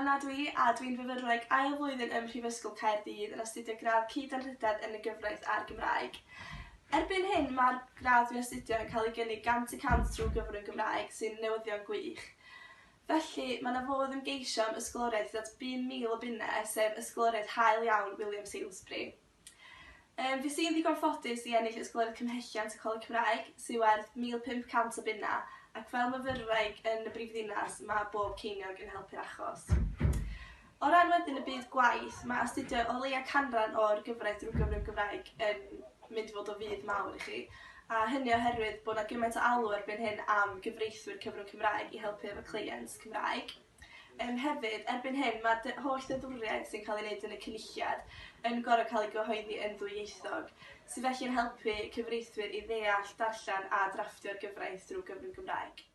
Anna dwi, a dwi'n fyfyrwraig ail flwyddyn ym Mhrifysgol Caerdydd yn astudio gradd cyd-anrhydedd yn y gyfraith a'r Gymraeg. Erbyn hyn, mae'r gradd dwi'n astudio yn cael ei gynnig 100% trwy gyfrwng Gymraeg sy'n newyddion gwych. Felly, mae yna fodd ymgeisio am ysgoloriaeth at 1,000 o bunnau, sef ysgoloriaeth hael iawn William Salisbury. Fi sy'n ddigon ffodus i ennill ysgoloriaeth cymhelliant y Coleg Cymraeg, sy'n werth 1,500 o bunnau, ac fel myfyrwraig yn y brifddinas, mae bob ceiniog yn helpu'r achos. O ran wedyn y byd gwaith, mae astudio o leia canran o'r gyfraith drwy gyfrwng Gymraeg yn mynd i fod o fudd mawr i chi, a hynny oherwydd bod yna gymaint o alw erbyn hyn am gyfreithwyr cyfrwng Cymraeg i helpu efo cleients Cymraeg. Hefyd, erbyn hyn, mae holl ddeddfwriaeth sy'n cael ei wneud yn y cynulliad yn gorfod cael ei gyhoeddi yn ddwyieithog, sydd felly yn helpu cyfreithwyr i ddeall, darllen a drafftio'r gyfraith drwy gyfrwng Gymraeg.